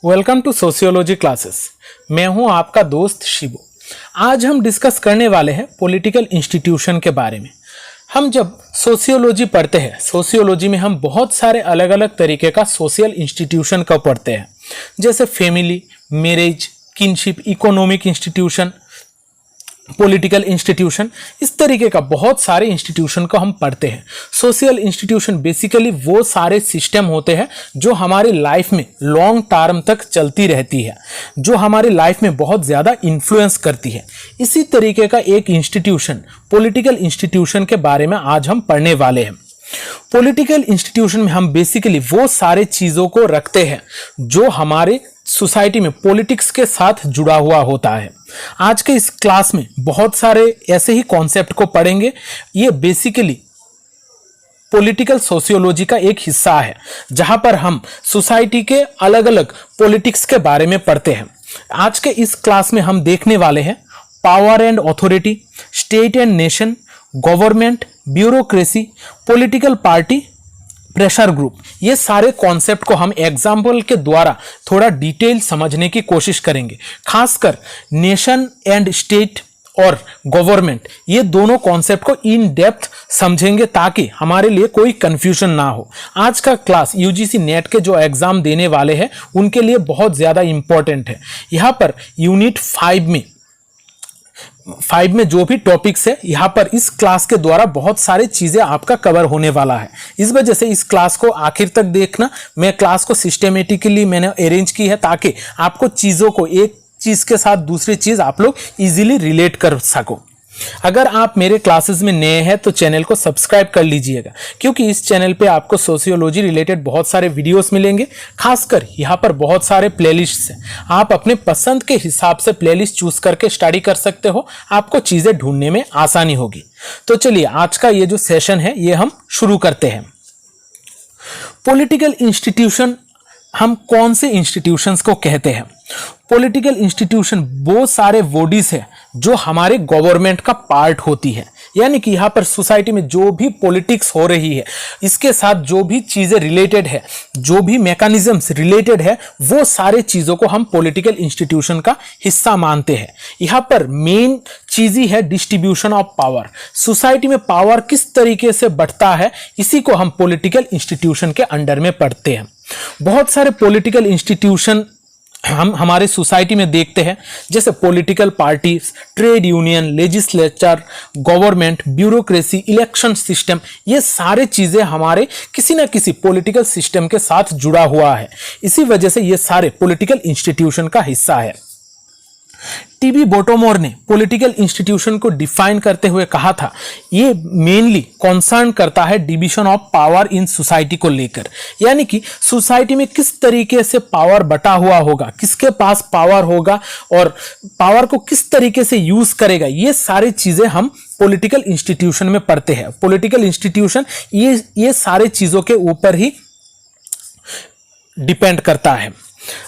Welcome to sociology classes. मैं हूं आपका दोस्त शिबू। आज हम डिस्कस करने वाले हैं पॉलिटिकल इंस्टीट्यूशन के बारे में। हम जब सोशियोलॉजी पढ़ते हैं, सोशियोलॉजी में हम बहुत सारे अलग अलग तरीके का सोशल इंस्टीट्यूशन को पढ़ते हैं, जैसे family, marriage, kinship, economic institution, political institution, इस तरीके का बहुत सारे इंस्टीट्यूशन को हम पढ़ते हैं। सोशल इंस्टीट्यूशन बेसिकली वो सारे सिस्टम होते हैं जो हमारी लाइफ में लॉन्ग टर्म तक चलती रहती है, जो हमारी लाइफ में बहुत ज़्यादा इन्फ्लुएंस करती है। इसी तरीके का एक इंस्टीट्यूशन पॉलिटिकल इंस्टीट्यूशन के बारे में आज हम पढ़ने वाले हैं। पॉलिटिकल इंस्टीट्यूशन में हम बेसिकली वो सारे चीज़ों को रखते हैं जो हमारे सोसाइटी में पॉलिटिक्स के साथ जुड़ा हुआ होता है। आज के इस क्लास में बहुत सारे ऐसे ही कॉन्सेप्ट को पढ़ेंगे। ये बेसिकली पॉलिटिकल सोशियोलॉजी का एक हिस्सा है, जहां पर हम सोसाइटी के अलग अलग पॉलिटिक्स के बारे में पढ़ते हैं। आज के इस क्लास में हम देखने वाले हैं power and authority, state and nation, government, bureaucracy, political party, pressure group. ये सारे कॉन्सेप्ट को हम एग्जाम्पल के द्वारा थोड़ा डिटेल समझने की कोशिश करेंगे। खासकर नेशन एंड स्टेट और गवर्नमेंट, ये दोनों कॉन्सेप्ट को इन डेप्थ समझेंगे ताकि हमारे लिए कोई कंफ्यूजन ना हो। आज का क्लास यूजीसी नेट के जो एग्जाम देने वाले हैं उनके लिए बहुत ज़्यादा इंपॉर्टेंट है। यहाँ पर यूनिट 5 में जो भी टॉपिक्स है, यहाँ पर इस क्लास के द्वारा बहुत सारी चीज़ें आपका कवर होने वाला है। इस वजह से इस क्लास को आखिर तक देखना। मैं क्लास को सिस्टेमेटिकली मैंने अरेंज की है ताकि आपको चीज़ों को एक चीज़ के साथ दूसरी चीज़ आप लोग इजीली रिलेट कर सको। अगर आप मेरे क्लासेस में नए हैं तो चैनल को सब्सक्राइब कर लीजिएगा, क्योंकि इस चैनल पे आपको सोशियोलॉजी रिलेटेड बहुत सारे वीडियोस मिलेंगे। खासकर यहाँ पर बहुत सारे प्लेलिस्ट्स हैं, आप अपने पसंद के हिसाब से प्लेलिस्ट चूज करके स्टडी कर सकते हो, आपको चीज़ें ढूंढने में आसानी होगी। तो चलिए आज का ये जो सेशन है ये हम शुरू करते हैं। पॉलिटिकल इंस्टीट्यूशन हम कौन से इंस्टीट्यूशंस को कहते हैं? पॉलिटिकल इंस्टीट्यूशन वो सारे बॉडीज है जो हमारे गवर्नमेंट का पार्ट होती है, यानी कि यहाँ पर सोसाइटी में जो भी पॉलिटिक्स हो रही है, इसके साथ जो भी चीज़ें रिलेटेड है, जो भी मैकेनिज्म्स रिलेटेड है, वो सारे चीज़ों को हम पॉलिटिकल इंस्टीट्यूशन का हिस्सा मानते हैं। यहाँ पर मेन चीज़ ही है डिस्ट्रीब्यूशन ऑफ पावर। सोसाइटी में पावर किस तरीके से बढ़ता है, इसी को हम पॉलिटिकल इंस्टीट्यूशन के अंडर में पढ़ते हैं। बहुत सारे पॉलिटिकल इंस्टीट्यूशन हम हमारे सोसाइटी में देखते हैं, जैसे political parties, trade union, legislature, government, bureaucracy, election system. ये सारे चीज़ें हमारे किसी न किसी पॉलिटिकल सिस्टम के साथ जुड़ा हुआ है। इसी वजह से ये सारे पॉलिटिकल इंस्टीट्यूशन का हिस्सा है। टीबी बोटोमोर ने पॉलिटिकल इंस्टीट्यूशन को डिफाइन करते हुए कहा था, ये मेनली कंसर्न करता है division of power in society को लेकर, यानी कि सोसाइटी में किस तरीके से पावर बटा हुआ होगा, किसके पास पावर होगा और पावर को किस तरीके से यूज करेगा। ये सारी चीजें हम पॉलिटिकल इंस्टीट्यूशन में पढ़ते हैं। पॉलिटिकल इंस्टीट्यूशन ये सारे चीजों के ऊपर ही डिपेंड करता है।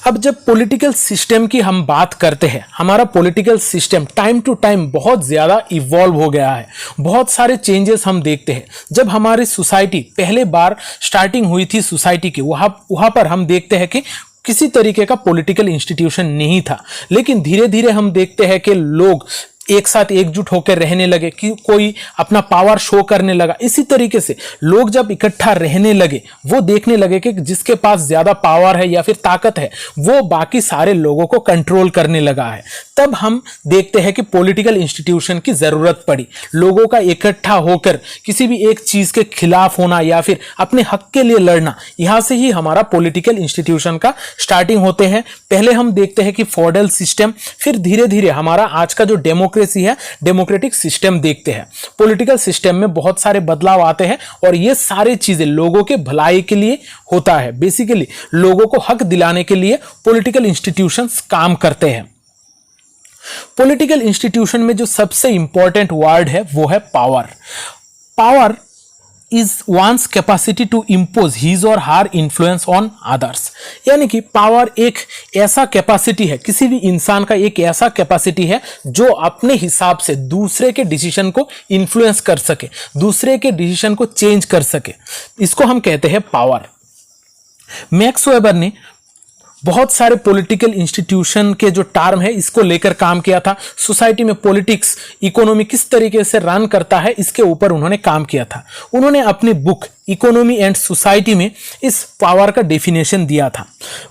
अब जब पॉलिटिकल सिस्टम की हम बात करते हैं, हमारा political system time to time बहुत ज़्यादा इवॉल्व हो गया है। बहुत सारे चेंजेस हम देखते हैं। जब हमारी सोसाइटी पहले बार स्टार्टिंग हुई थी सोसाइटी की, वहाँ पर हम देखते हैं कि किसी तरीके का पॉलिटिकल इंस्टीट्यूशन नहीं था, लेकिन धीरे धीरे हम देखते हैं कि लोग एक साथ एकजुट होकर रहने लगे, कि कोई अपना पावर शो करने लगा। इसी तरीके से लोग जब इकट्ठा रहने लगे, वो देखने लगे कि जिसके पास ज्यादा पावर है या फिर ताकत है, वो बाकी सारे लोगों को कंट्रोल करने लगा है। तब हम देखते हैं कि पॉलिटिकल इंस्टीट्यूशन की जरूरत पड़ी। लोगों का इकट्ठा होकर किसी भी एक चीज के खिलाफ होना या फिर अपने हक के लिए लड़ना, यहां से ही हमारा पॉलिटिकल इंस्टीट्यूशन का स्टार्टिंग होते हैं। पहले हम देखते हैं कि फॉर्डल सिस्टम, फिर धीरे धीरे हमारा आज का जो डेमोक्रेसी है, डेमोक्रेटिक सिस्टम देखते हैं। पॉलिटिकल सिस्टम में बहुत सारे बदलाव आते हैं और ये सारी चीजें लोगों के भलाई के लिए होता है। बेसिकली लोगों को हक दिलाने के लिए पॉलिटिकल इंस्टीट्यूशंस काम करते हैं। पॉलिटिकल इंस्टीट्यूशन में जो सबसे इंपॉर्टेंट वर्ड है वो है power. Power is one's capacity to impose his or her influence on others, यानी कि पावर एक ऐसा कैपेसिटी है, किसी भी इंसान का एक ऐसा कैपेसिटी है जो अपने हिसाब से दूसरे के डिसीजन को इन्फ्लुएंस कर सके, दूसरे के डिसीजन को चेंज कर सके। इसको हम कहते हैं पावर। मैक्स वेबर ने बहुत सारे पॉलिटिकल इंस्टीट्यूशन के जो टर्म है इसको लेकर काम किया था। सोसाइटी में पॉलिटिक्स, इकोनॉमी किस तरीके से रन करता है इसके ऊपर उन्होंने काम किया था। उन्होंने अपनी बुक इकोनॉमी एंड सोसाइटी में इस पावर का डेफिनेशन दिया था।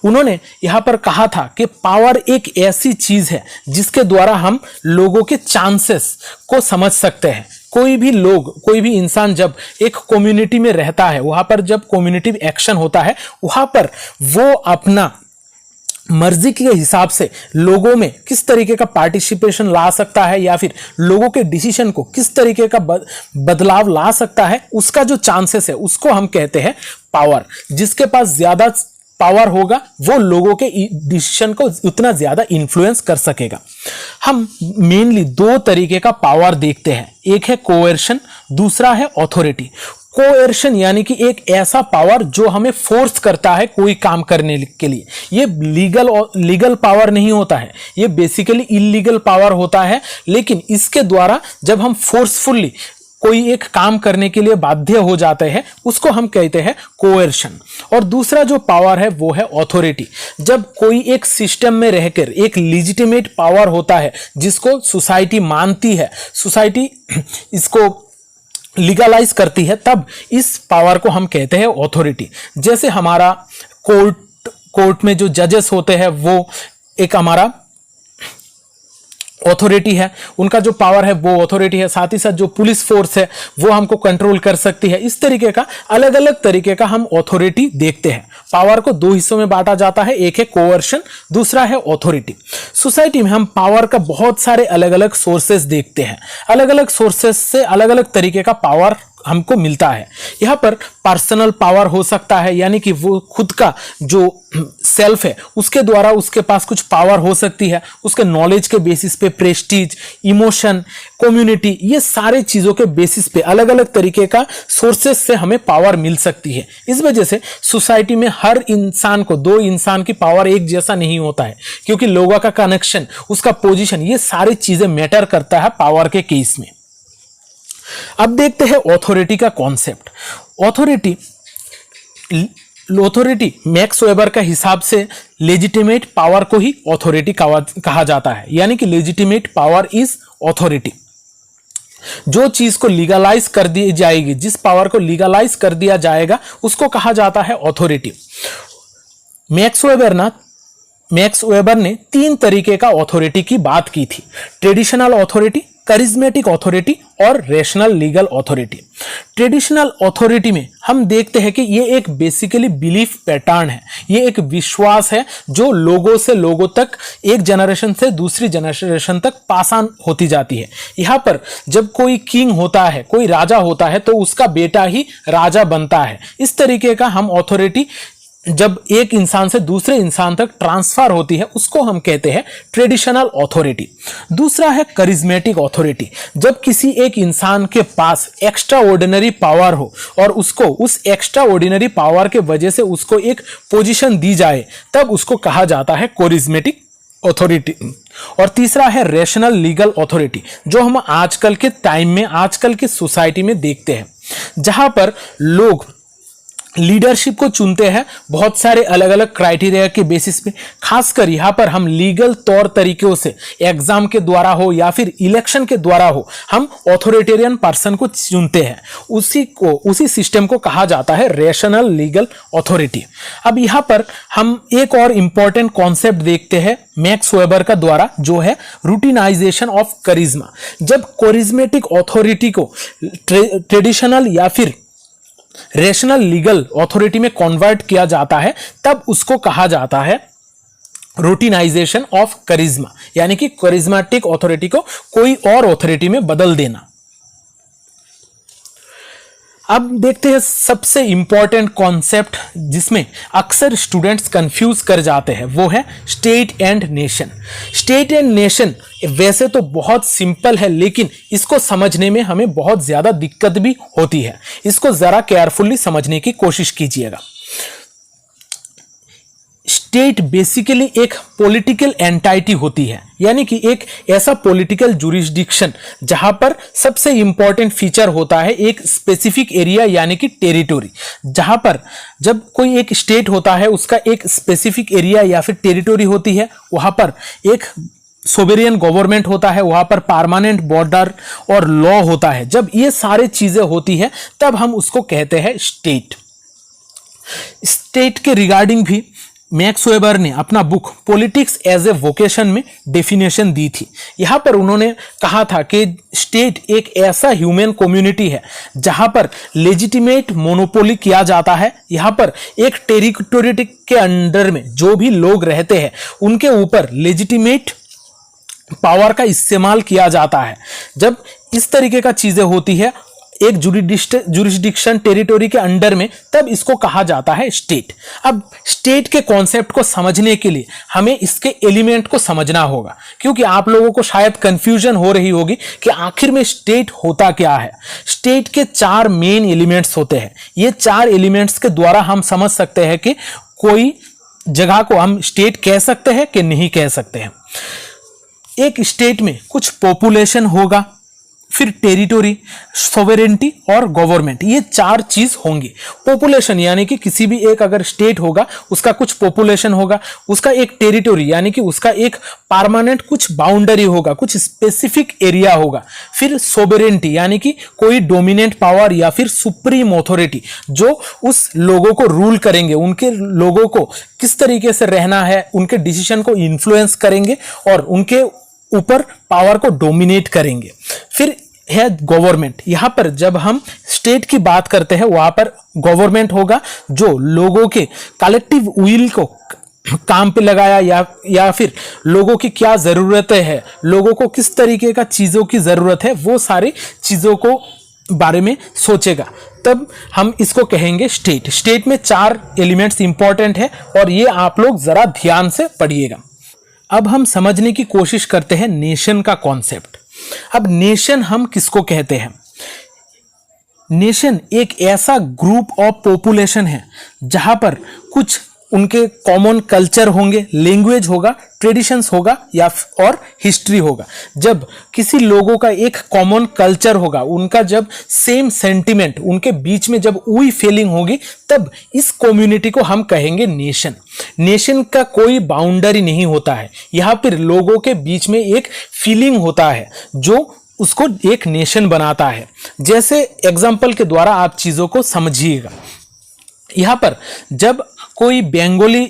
उन्होंने यहाँ पर कहा था कि पावर एक ऐसी चीज है जिसके द्वारा हम लोगों के चांसेस को समझ सकते हैं। कोई भी लोग, कोई भी इंसान जब एक कम्युनिटी में रहता है, वहां पर जब कम्युनिटी एक्शन होता है, वहां पर वो अपना मर्जी के हिसाब से लोगों में किस तरीके का पार्टिसिपेशन ला सकता है या फिर लोगों के डिसीजन को किस तरीके का बदलाव ला सकता है, उसका जो चांसेस है उसको हम कहते हैं पावर। जिसके पास ज्यादा पावर होगा वो लोगों के डिसीजन को उतना ज्यादा इन्फ्लुएंस कर सकेगा। हम मेनली दो तरीके का पावर देखते हैं, एक है कोएर्शन, दूसरा है ऑथोरिटी। कोएर्शन यानी कि एक ऐसा पावर जो हमें फोर्स करता है कोई काम करने के लिए। ये लीगल पावर नहीं होता है, ये बेसिकली इलीगल पावर होता है, लेकिन इसके द्वारा जब हम फोर्सफुली कोई एक काम करने के लिए बाध्य हो जाते हैं उसको हम कहते हैं कोएर्शन। और दूसरा जो पावर है वो है ऑथोरिटी। जब कोई एक सिस्टम में रहकर एक लीजिटिमेट पावर होता है जिसको सोसाइटी मानती है, सोसाइटी इसको लीगलाइज करती है, तब इस पावर को हम कहते हैं ऑथोरिटी। जैसे हमारा कोर्ट में जो जजेस होते हैं वो एक हमारा ऑथोरिटी है, उनका जो पावर है वो ऑथोरिटी है। साथ ही साथ जो पुलिस फोर्स है वो हमको कंट्रोल कर सकती है। इस तरीके का अलग अलग तरीके का हम ऑथोरिटी देखते हैं। पावर को दो हिस्सों में बांटा जाता है, एक है कोवर्शन, दूसरा है ऑथोरिटी। सोसाइटी में हम पावर का बहुत सारे अलग अलग सोर्सेस देखते हैं। अलग अलग सोर्सेस से अलग अलग तरीके का पावर हमको मिलता है। यहाँ पर पर्सनल पावर हो सकता है, यानी कि वो खुद का जो सेल्फ है उसके द्वारा उसके पास कुछ पावर हो सकती है। उसके नॉलेज के बेसिस पे प्रेस्टीज, इमोशन, कम्युनिटी, ये सारे चीजों के बेसिस पे अलग अलग तरीके का सोर्सेस से हमें पावर मिल सकती है। इस वजह से सोसाइटी में हर इंसान को, दो इंसान की पावर एक जैसा नहीं होता है, क्योंकि लोगों का कनेक्शन, उसका पोजीशन, ये सारी चीजें मैटर करता है पावर के केस में। अब देखते हैं ऑथोरिटी का कॉन्सेप्ट। ऑथोरिटी मैक्स वेबर का हिसाब से लेजिटिमेट पावर को ही ऑथोरिटी कहा जाता है, यानी कि लेजिटिमेट पावर इज ऑथोरिटी। जो चीज को लीगलाइज कर दी जाएगी, जिस पावर को लीगलाइज कर दिया जाएगा उसको कहा जाता है ऑथोरिटी। मैक्स वेबर ने तीन तरीके का ऑथोरिटी की बात की थी: ट्रेडिशनल ऑथोरिटी, करिज्मेटिक ऑथोरिटी और rational legal authority. Traditional authority में हम देखते हैं कि ये एक बेसिकली बिलीफ पैटर्न है, ये एक विश्वास है जो लोगों से लोगों तक, एक जनरेशन से दूसरी जनरेशन तक पास ऑन होती जाती है। यहाँ पर जब कोई किंग होता है, कोई राजा होता है, तो उसका बेटा ही राजा बनता है। इस तरीके का हम ऑथोरिटी जब एक इंसान से दूसरे इंसान तक ट्रांसफर होती है उसको हम कहते हैं ट्रेडिशनल ऑथोरिटी। दूसरा है करिज्मेटिक ऑथोरिटी। जब किसी एक इंसान के पास एक्स्ट्रा ऑर्डिनरी पावर हो और उसको उस एक्स्ट्रा ऑर्डिनरी पावर के वजह से उसको एक पोजीशन दी जाए, तब उसको कहा जाता है करिज्मेटिक ऑथोरिटी। और तीसरा है रेशनल लीगल ऑथोरिटी, जो हम आजकल के टाइम में, आजकल के सोसाइटी में देखते हैं, जहां पर लोग लीडरशिप को चुनते हैं बहुत सारे अलग अलग क्राइटेरिया के बेसिस पे। खासकर यहाँ पर हम लीगल तौर तरीकों से, एग्जाम के द्वारा हो या फिर इलेक्शन के द्वारा हो, हम ऑथोरिटेरियन पर्सन को चुनते हैं। उसी सिस्टम को कहा जाता है रेशनल लीगल ऑथोरिटी। अब यहाँ पर हम एक और इंपॉर्टेंट कॉन्सेप्ट देखते हैं मैक्स वेबर का द्वारा, जो है रूटीनाइजेशन ऑफ करिज्मा। जब करिज्मेटिक ऑथोरिटी को ट्रेडिशनल या फिर रेशनल लीगल ऑथोरिटी में कन्वर्ट किया जाता है, तब उसको कहा जाता है रूटीनाइजेशन ऑफ करिज्मा, यानी कि करिज्मेटिक ऑथोरिटी को कोई और ऑथोरिटी में बदल देना। अब देखते हैं सबसे इंपॉर्टेंट कॉन्सेप्ट जिसमें अक्सर स्टूडेंट्स कंफ्यूज कर जाते हैं, वो है state and nation. State and nation वैसे तो बहुत सिंपल है, लेकिन इसको समझने में हमें बहुत ज्यादा दिक्कत भी होती है। इसको जरा केयरफुली समझने की कोशिश कीजिएगा। स्टेट बेसिकली एक पॉलिटिकल एंटाइटी होती है, यानी कि एक ऐसा पॉलिटिकल जुरिस्डिक्शन जहां पर सबसे इंपॉर्टेंट फीचर होता है एक स्पेसिफिक एरिया यानी कि टेरिटोरी। जहां पर जब कोई एक स्टेट होता है उसका एक स्पेसिफिक एरिया या फिर टेरिटोरी होती है, वहां पर एक सोवेरियन गवर्नमेंट होता है, वहां पर परमानेंट बॉर्डर और लॉ होता है। जब ये सारे चीजें होती है तब हम उसको कहते हैं स्टेट। स्टेट के रिगार्डिंग भी मैक्स वेबर ने अपना book politics as a vocation में डेफिनेशन दी थी। यहां पर उन्होंने कहा था कि स्टेट एक ऐसा ह्यूमन कम्युनिटी है जहां पर लेजिटिमेट मोनोपोली किया जाता है। यहां पर एक टेरिटोरी के अंडर में जो भी लोग रहते हैं उनके ऊपर लेजिटिमेट पावर का इस्तेमाल किया जाता है। जब इस तरीके का चीजें होती है एक जुरिस्डिक्शन टेरिटोरी के अंडर में, तब इसको कहा जाता है स्टेट। अब स्टेट के कॉन्सेप्ट को समझने के लिए हमें इसके एलिमेंट को समझना होगा, क्योंकि आप लोगों को शायद कंफ्यूजन हो रही होगी कि आखिर में स्टेट होता क्या है। स्टेट के 4 मेन एलिमेंट्स होते हैं। ये 4 एलिमेंट्स के द्वारा हम समझ सकते हैं कि कोई जगह को हम स्टेट कह सकते हैं कि नहीं कह सकते हैं। एक स्टेट में कुछ पॉपुलेशन होगा, फिर टेरिटोरी, सोवेरेंटी और गवर्नमेंट, ये 4 चीज होंगी। पॉपुलेशन यानी कि किसी भी एक अगर स्टेट होगा उसका कुछ पॉपुलेशन होगा, उसका एक टेरिटोरी यानी कि उसका एक परमानेंट कुछ बाउंड्री होगा, कुछ स्पेसिफिक एरिया होगा। फिर सोवेरेंटी यानी कि कोई डोमिनेंट पावर या फिर सुप्रीम अथॉरिटी जो उस लोगों को रूल करेंगे, उनके लोगों को किस तरीके से रहना है, उनके डिसीजन को इन्फ्लुएंस करेंगे और उनके ऊपर पावर को डोमिनेट करेंगे। फिर है गवर्नमेंट। यहां पर जब हम स्टेट की बात करते हैं वहां पर गवर्नमेंट होगा जो लोगों के कलेक्टिव विल को काम पे लगाया या फिर लोगों की क्या जरूरतें हैं, लोगों को किस तरीके का चीजों की जरूरत है, वो सारी चीजों को बारे में सोचेगा, तब हम इसको कहेंगे स्टेट। स्टेट में 4 एलिमेंट्स इंपॉर्टेंट है और ये आप लोग जरा ध्यान से पढ़िएगा। अब हम समझने की कोशिश करते हैं नेशन का कॉन्सेप्ट। अब नेशन हम किसको कहते हैं? नेशन एक ऐसा ग्रुप ऑफ पॉपुलेशन है जहां पर कुछ उनके कॉमन कल्चर होंगे, लैंग्वेज होगा, ट्रेडिशंस होगा या और हिस्ट्री होगा। जब किसी लोगों का एक कॉमन कल्चर होगा, उनका जब सेम सेंटिमेंट, उनके बीच में जब वही फीलिंग होगी, तब इस कम्युनिटी को हम कहेंगे नेशन। नेशन का कोई बाउंड्री नहीं होता है, यहाँ पर लोगों के बीच में एक फीलिंग होता है जो उसको एक नेशन बनाता है। जैसे एग्जाम्पल के द्वारा आप चीजों को समझिएगा। यहाँ पर जब कोई बंगाली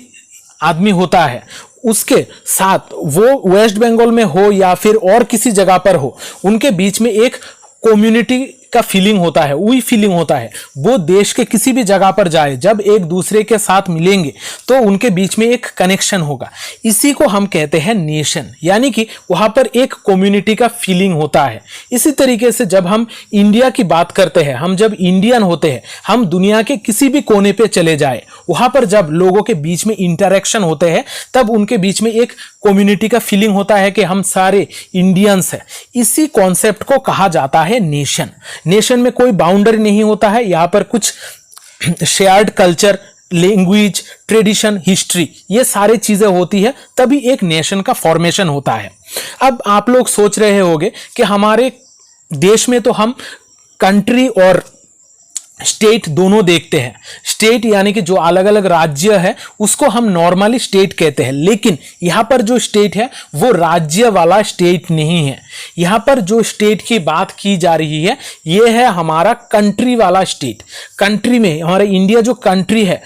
आदमी होता है, उसके साथ वो वेस्ट बंगाल में हो या फिर और किसी जगह पर हो, उनके बीच में एक कम्युनिटी का फीलिंग होता है, वही फीलिंग होता है। वो देश के किसी भी जगह पर जाए, जब एक दूसरे के साथ मिलेंगे तो उनके बीच में एक कनेक्शन होगा। इसी को हम कहते हैं नेशन, यानी कि वहां पर एक कम्युनिटी का फीलिंग होता है। इसी तरीके से जब हम इंडिया की बात करते हैं, हम जब इंडियन होते हैं, हम दुनिया के किसी भी कोने पे चले जाए, वहां पर जब लोगों के बीच में इंटरेक्शन होते हैं, तब उनके बीच में एक कम्युनिटी का फीलिंग होता है कि हम सारे इंडियंस हैं। इसी कॉन्सेप्ट को कहा जाता है नेशन। नेशन में कोई बाउंड्री नहीं होता है, यहाँ पर कुछ shared culture, language, tradition, history, ये सारी चीजें होती है, तभी एक नेशन का फॉर्मेशन होता है। अब आप लोग सोच रहे होंगे कि हमारे देश में तो हम कंट्री और स्टेट दोनों देखते हैं। स्टेट यानी कि जो अलग अलग राज्य है उसको हम नॉर्मली स्टेट कहते हैं, लेकिन यहाँ पर जो स्टेट है वो राज्य वाला स्टेट नहीं है। यहाँ पर जो स्टेट की बात की जा रही है ये है हमारा कंट्री वाला स्टेट। कंट्री में हमारा इंडिया जो कंट्री है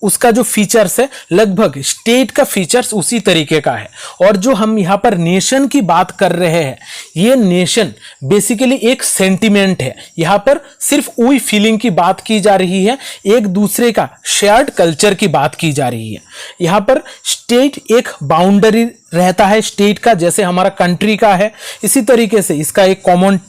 उसका जो फीचर्स है लगभग स्टेट का फीचर्स उसी तरीके का है। और जो हम यहाँ पर नेशन की बात कर रहे हैं, ये नेशन बेसिकली एक सेंटिमेंट है। यहाँ पर सिर्फ वही फीलिंग की बात की जा रही है, एक दूसरे का शेयर्ड कल्चर की बात की जा रही है। यहाँ पर स्टेट एक बाउंड्री रहता है स्टेट का, जैसे हमारा कंट्री का है। इसी तरीके से इसका एक कॉमन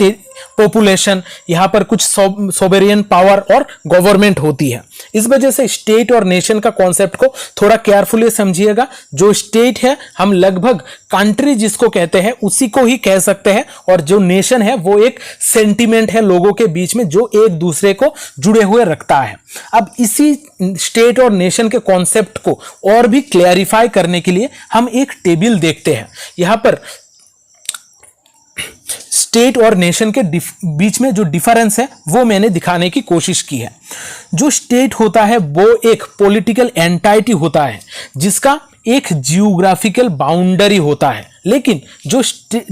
पॉपुलेशन, यहाँ पर कुछ सोवेरियन पावर और गवर्नमेंट होती है। इस वजह से स्टेट और नेशन का कॉन्सेप्ट को थोड़ा केयरफुली समझिएगा। जो स्टेट है हम लगभग कंट्री जिसको कहते हैं उसी को ही कह सकते हैं, और जो नेशन है वो एक सेंटिमेंट है लोगों के बीच में जो एक दूसरे को जुड़े हुए रखता है। अब इसी स्टेट और नेशन के कॉन्सेप्ट को और भी क्लैरिफाई करने के लिए हम एक टेबल देखते हैं। यहां पर स्टेट और नेशन के बीच में जो डिफरेंस है वो मैंने दिखाने की कोशिश की है। जो स्टेट होता है वो एक पॉलिटिकल एंटाइटी होता है जिसका एक जियोग्राफिकल बाउंड्री होता है, लेकिन जो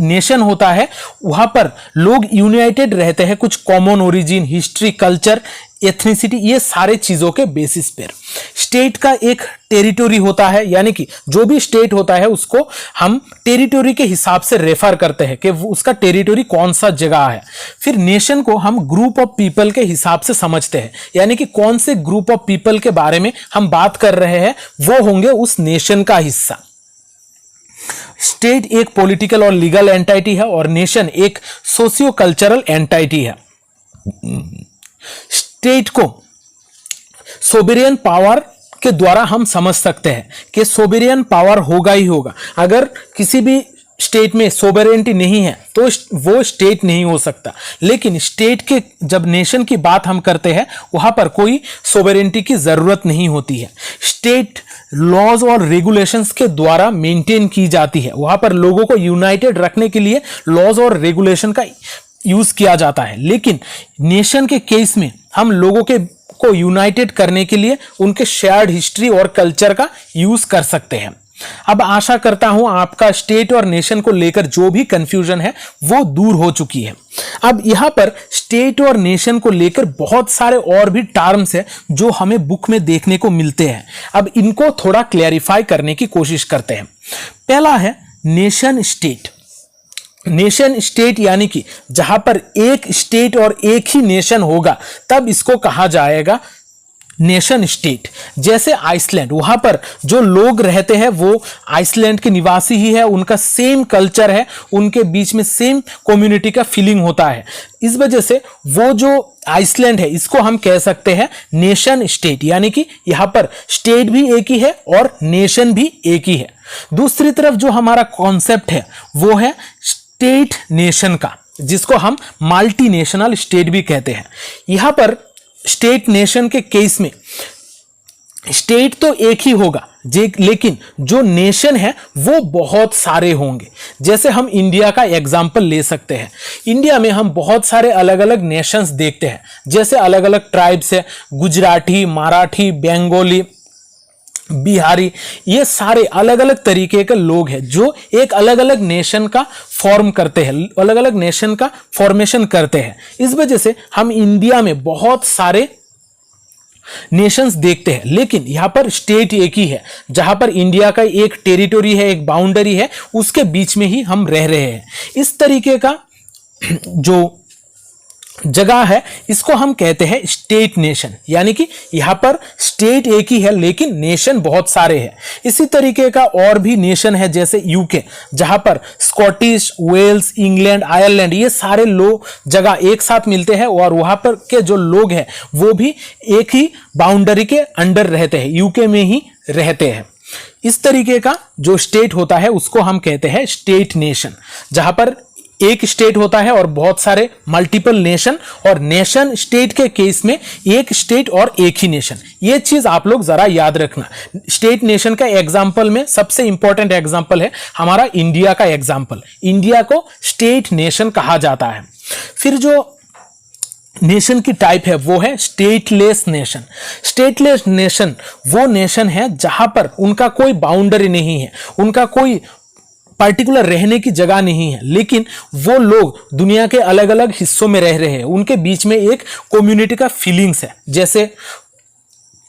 नेशन होता है वहां पर लोग यूनाइटेड रहते हैं कुछ common origin, history, culture, ethnicity, ये सारे चीजों के बेसिस पर। स्टेट का एक टेरिटोरी होता है, यानी कि जो भी स्टेट होता है उसको हम टेरिटोरी के हिसाब से रेफर करते हैं कि उसका टेरिटोरी कौन सा जगह है। फिर नेशन को हम ग्रुप ऑफ पीपल के हिसाब से समझते हैं, यानी कि कौन से ग्रुप ऑफ पीपल के बारे में हम बात कर रहे हैं वो होंगे उस नेशन का हिस्सा। स्टेट एक पॉलिटिकल और लीगल एंटाइटी है और नेशन एक सोशियो कल्चरल एंटाइटी है। स्टेट को सोवेरियन पावर के द्वारा हम समझ सकते हैं कि सोवेरियन पावर होगा ही होगा। अगर किसी भी स्टेट में सोवेरेंटी नहीं है तो वो स्टेट नहीं हो सकता। लेकिन स्टेट के जब नेशन की बात हम करते हैं वहां पर कोई सोवेरेंटी की जरूरत नहीं होती है। स्टेट लॉज और रेगुलेशंस के द्वारा मेंटेन की जाती है। वहां पर लोगों को यूनाइटेड रखने के लिए लॉज और रेगुलेशन का यूज किया जाता है। लेकिन नेशन के केस में हम लोगों को यूनाइटेड करने के लिए उनके शेयर्ड हिस्ट्री और कल्चर का यूज कर सकते हैं। अब आशा करता हूं आपका स्टेट और नेशन को लेकर जो भी कंफ्यूजन है वो दूर हो चुकी है। अब यहां पर स्टेट और नेशन को लेकर बहुत सारे और भी टर्म्स है जो हमें बुक में देखने को मिलते हैं। अब इनको थोड़ा क्लैरिफाई करने की कोशिश करते हैं। पहला है नेशन स्टेट। नेशन स्टेट यानी कि जहां पर एक स्टेट और एक ही नेशन होगा तब इसको कहा जाएगा नेशन स्टेट। जैसे आइसलैंड, वहां पर जो लोग रहते हैं वो आइसलैंड के निवासी ही है, उनका सेम कल्चर है, उनके बीच में सेम कम्युनिटी का फीलिंग होता है। इस वजह से वो जो आइसलैंड है इसको हम कह सकते हैं नेशन स्टेट, यानी कि यहां पर स्टेट भी एक ही है और नेशन भी एक ही है। दूसरी तरफ जो हमारा कॉन्सेप्ट है वो है स्टेट नेशन का, जिसको हम मल्टीनेशनल स्टेट भी कहते हैं। यहां पर स्टेट नेशन के केस में स्टेट तो एक ही होगा लेकिन जो नेशन है वो बहुत सारे होंगे। जैसे हम इंडिया का एग्जाम्पल ले सकते हैं। इंडिया में हम बहुत सारे अलग अलग नेशंस देखते हैं, जैसे अलग अलग ट्राइब्स है, गुजराती, मराठी, बंगाली, बिहारी, ये सारे अलग अलग तरीके के लोग हैं जो एक अलग अलग नेशन का फॉर्म करते हैं, अलग अलग नेशन का फॉर्मेशन करते हैं। इस वजह से हम इंडिया में बहुत सारे नेशंस देखते हैं, लेकिन यहां पर स्टेट एक ही है। जहां पर इंडिया का एक टेरिटोरी है, एक बाउंड्री है, उसके बीच में ही हम रह रहे हैं। इस तरीके का जो जगह है इसको हम कहते हैं स्टेट नेशन, यानी कि यहां पर स्टेट एक ही है लेकिन नेशन बहुत सारे हैं। इसी तरीके का और भी नेशन है जैसे यूके, जहां पर स्कॉटिश, वेल्स, इंग्लैंड, आयरलैंड, ये सारे लोग जगह एक साथ मिलते हैं और वहां पर के जो लोग हैं वो भी एक ही बाउंड्री के अंडर रहते हैं, यूके में ही रहते हैं। इस तरीके का जो स्टेट होता है उसको हम कहते हैं स्टेट नेशन, जहां पर एक स्टेट होता है और बहुत सारे मल्टीपल नेशन, और नेशन स्टेट के केस में एक स्टेट और एक ही नेशन। ये चीज आप लोग जरा याद रखना। स्टेट नेशन का एग्जांपल में सबसे इंपॉर्टेंट एग्जांपल है हमारा इंडिया का एग्जांपल। इंडिया को स्टेट नेशन कहा जाता है। फिर जो नेशन की टाइप है वो है स्टेटलेस नेशन। स्टेटलेस नेशन वो नेशन है जहां पर उनका कोई बाउंड्री नहीं है, उनका कोई पर्टिकुलर रहने की जगह नहीं है, लेकिन वो लोग दुनिया के अलग अलग हिस्सों में रह रहे हैं, उनके बीच में एक कम्युनिटी का फीलिंग्स है। जैसे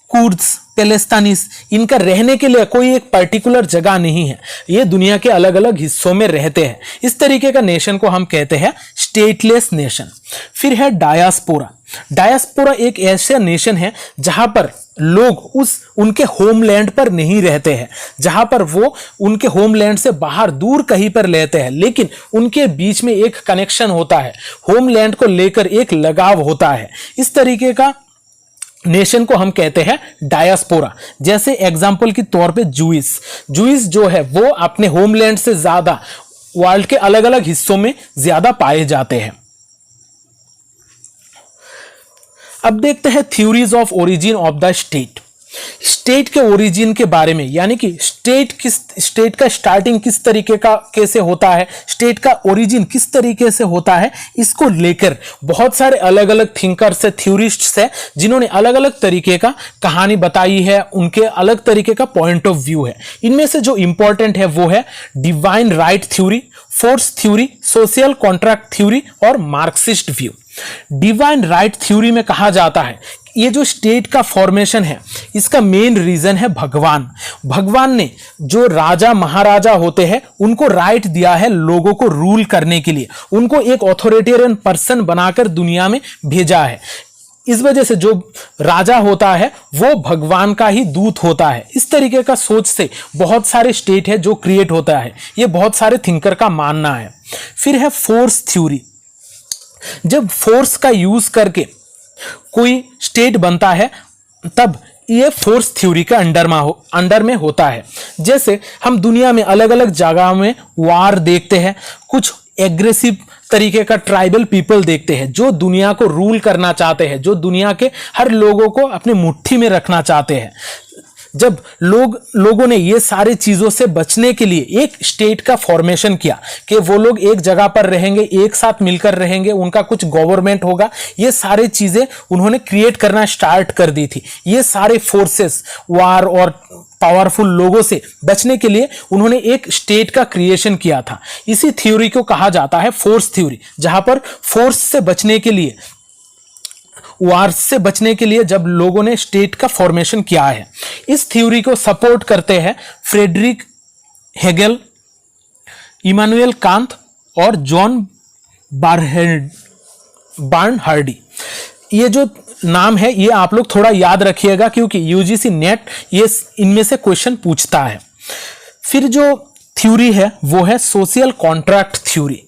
कुर्द्स, पैलेस्तानीस, इनका रहने के लिए कोई एक पर्टिकुलर जगह नहीं है, ये दुनिया के अलग अलग हिस्सों में रहते हैं। इस तरीके का नेशन को हम कहते हैं स्टेटलेस नेशन। फिर है डायस्पोरा। डायस्पोरा एक ऐसा नेशन है जहां पर लोग उनके होमलैंड पर नहीं रहते हैं, जहां पर वो उनके होमलैंड से बाहर दूर कहीं पर रहते हैं, लेकिन उनके बीच में एक कनेक्शन होता है, होमलैंड को लेकर एक लगाव होता है। इस तरीके का नेशन को हम कहते हैं डायस्पोरा। जैसे एग्जाम्पल के तौर पे जूइस जो है वो अपने होमलैंड से ज्यादा वर्ल्ड के अलग अलग हिस्सों में ज्यादा पाए जाते हैं। अब देखते हैं theories of origin of the state के ओरिजिन के बारे में, यानी कि स्टेट का स्टार्टिंग किस तरीके का कैसे होता है, स्टेट का ओरिजिन किस तरीके से होता है, इसको लेकर बहुत सारे अलग अलग थिंकर्स है, थ्योरिस्ट्स है, जिन्होंने अलग अलग तरीके का कहानी बताई है, उनके अलग तरीके का पॉइंट ऑफ व्यू है। इनमें से जो इंपॉर्टेंट है वो है divine right theory, force theory, social contract theory और Marxist view. Divine right theory में कहा जाता है ये जो स्टेट का फॉर्मेशन है इसका मेन रीजन है भगवान ने जो राजा महाराजा होते हैं उनको राइट दिया है लोगों को रूल करने के लिए, उनको एक ऑथोरिटेरियन पर्सन बनाकर दुनिया में भेजा है। इस वजह से जो राजा होता है वो भगवान का ही दूत होता है। इस तरीके का सोच से बहुत सारे स्टेट है जो क्रिएट होता है, ये बहुत सारे थिंकर का मानना है। फिर है फोर्स थ्योरी। जब फोर्स का यूज करके कोई स्टेट बनता है तब ये फोर्स थ्योरी के अंडर में होता है। जैसे हम दुनिया में अलग अलग जगह में वार देखते हैं, कुछ एग्रेसिव तरीके का ट्राइबल पीपल देखते हैं जो दुनिया को रूल करना चाहते हैं, जो दुनिया के हर लोगों को अपनी मुट्ठी में रखना चाहते हैं। जब लोगों ने ये सारी चीजों से बचने के लिए एक स्टेट का फॉर्मेशन किया कि वो लोग एक जगह पर रहेंगे, एक साथ मिलकर रहेंगे, उनका कुछ गवर्नमेंट होगा, ये सारी चीजें उन्होंने क्रिएट करना स्टार्ट कर दी थी। ये सारे फोर्सेस वार और पावरफुल लोगों से बचने के लिए उन्होंने एक स्टेट का क्रिएशन किया था। इसी थ्योरी को कहा जाता है फोर्स थ्योरी, जहां पर फोर्स से बचने के लिए, वार से बचने के लिए जब लोगों ने स्टेट का फॉर्मेशन किया है। इस थ्योरी को सपोर्ट करते हैं फ्रेडरिक हेगल, इमानुएल कांत और जॉन बार्नहार्डी। ये जो नाम है ये आप लोग थोड़ा याद रखिएगा क्योंकि यूजीसी नेट ये इनमें से क्वेश्चन पूछता है। फिर जो थ्योरी है वो है सोशल कॉन्ट्रैक्ट थ्योरी।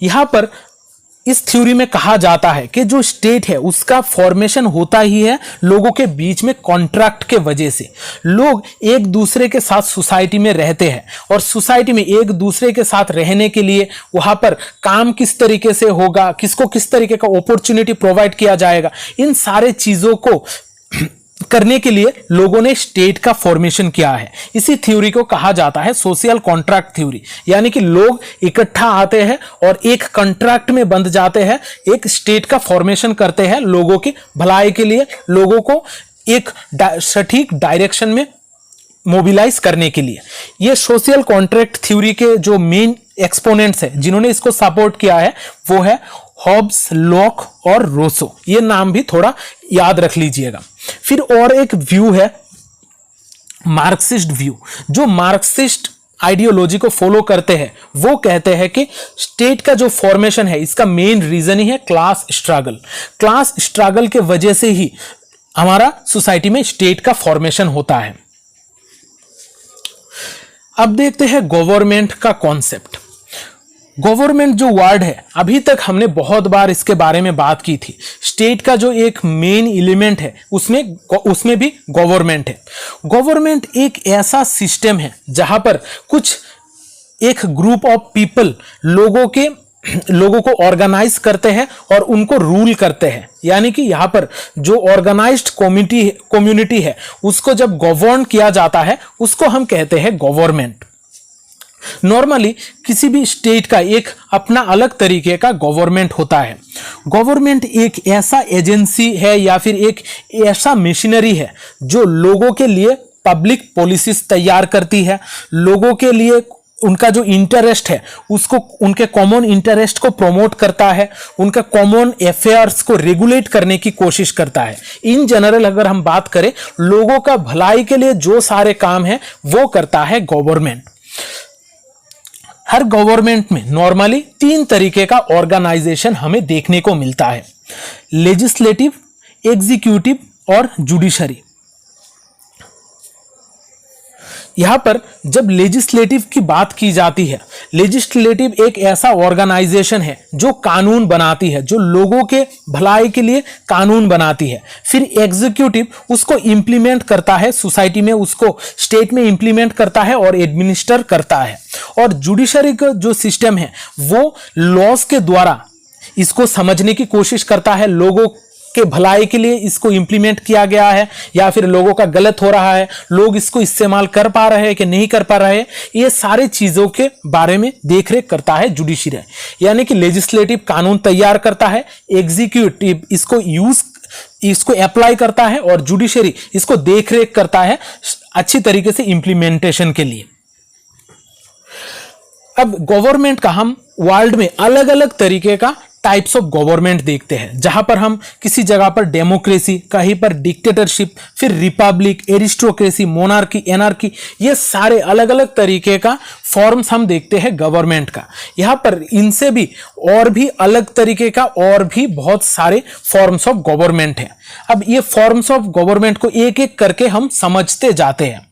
यहां पर इस थ्योरी में कहा जाता है कि जो स्टेट है उसका फॉर्मेशन होता ही है लोगों के बीच में कॉन्ट्रैक्ट के वजह से। लोग एक दूसरे के साथ सोसाइटी में रहते हैं और सोसाइटी में एक दूसरे के साथ रहने के लिए वहां पर काम किस तरीके से होगा, किसको किस तरीके का अपॉर्चुनिटी प्रोवाइड किया जाएगा, इन सारे चीजों को करने के लिए लोगों ने स्टेट का फॉर्मेशन किया है। इसी थ्योरी को कहा जाता है सोशल कॉन्ट्रैक्ट थ्योरी, यानी कि लोग इकट्ठा आते हैं और एक कॉन्ट्रैक्ट में बंध जाते हैं, एक स्टेट का फॉर्मेशन करते हैं लोगों की भलाई के लिए, लोगों को एक सटीक डायरेक्शन में मोबिलाइज करने के लिए। ये सोशल कॉन्ट्रैक्ट थ्योरी के जो मेन एक्सपोनेंट्स है जिन्होंने इसको सपोर्ट किया है वो है हॉब्स, लॉक और रोसो। ये नाम भी थोड़ा याद रख लीजिएगा। फिर और एक व्यू है मार्क्सिस्ट व्यू। जो मार्क्सिस्ट आइडियोलॉजी को फॉलो करते हैं वो कहते हैं कि स्टेट का जो फॉर्मेशन है इसका मेन रीजन ही है क्लास स्ट्रगल। क्लास स्ट्रगल के वजह से ही हमारा सोसाइटी में स्टेट का फॉर्मेशन होता है। अब देखते हैं गवर्नमेंट का कॉन्सेप्ट। गवर्नमेंट जो वर्ड है अभी तक हमने बहुत बार इसके बारे में बात की थी। स्टेट का जो एक मेन एलिमेंट है उसमें भी गवर्नमेंट है। गवर्नमेंट एक ऐसा सिस्टम है जहां पर कुछ एक ग्रुप ऑफ पीपल लोगों को ऑर्गेनाइज करते हैं और उनको रूल करते हैं। यानी कि यहां पर जो ऑर्गेनाइज्ड कम्युनिटी है उसको जब गवर्न किया जाता है उसको हम कहते हैं गवर्नमेंट। नॉर्मली किसी भी स्टेट का एक अपना अलग तरीके का गवर्नमेंट होता है। गवर्नमेंट एक ऐसा एजेंसी है या फिर एक ऐसा मशीनरी है जो लोगों के लिए पब्लिक पॉलिसीज तैयार करती है, लोगों के लिए उनका जो इंटरेस्ट है उसको, उनके कॉमन इंटरेस्ट को प्रमोट करता है, उनका कॉमन अफेयर्स को रेगुलेट करने की कोशिश करता है। इन जनरल अगर हम बात करें लोगों का भलाई के लिए जो सारे काम है वो करता है गवर्नमेंट। हर गवर्नमेंट में नॉर्मली 3 तरीके का ऑर्गेनाइजेशन हमें देखने को मिलता है, लेजिस्लेटिव, एग्जीक्यूटिव और जुडिशरी। यहाँ पर जब लेजिस्लेटिव की बात की जाती है, लेजिस्लेटिव एक ऐसा ऑर्गेनाइजेशन है जो कानून बनाती है, जो लोगों के भलाई के लिए कानून बनाती है। फिर एग्जीक्यूटिव उसको इंप्लीमेंट करता है, सोसाइटी में उसको स्टेट में इंप्लीमेंट करता है और एडमिनिस्टर करता है। और जुडिशरी का जो सिस्टम है वो लॉज के द्वारा इसको समझने की कोशिश करता है, लोगों के भलाई के लिए इसको इंप्लीमेंट किया गया है या फिर लोगों का गलत हो रहा है, लोग इसको इस्तेमाल कर पा रहे हैं कि नहीं कर पा रहे हैं, ये सारे चीजों के बारे में देखरेख करता है जुडिशरी। यानी कि लेजिस्लेटिव कानून तैयार करता है, एग्जीक्यूटिव इसको अप्लाई करता है और जुडिशरी इसको देखरेख करता है अच्छी तरीके से इंप्लीमेंटेशन के लिए। अब गवर्नमेंट का हम वर्ल्ड में अलग अलग तरीके का टाइप्स ऑफ गवर्नमेंट देखते हैं, जहां पर हम किसी जगह पर डेमोक्रेसी, कहीं पर डिक्टेटरशिप, फिर रिपब्लिक, एरिस्टोक्रेसी, मोनार्की, एनार्की, ये सारे अलग अलग तरीके का फॉर्म्स हम देखते हैं गवर्नमेंट का। यहाँ पर इनसे भी और भी अलग तरीके का और भी बहुत सारे फॉर्म्स ऑफ गवर्नमेंट हैं। अब ये फॉर्म्स ऑफ गवर्नमेंट को एक एक करके हम समझते जाते हैं।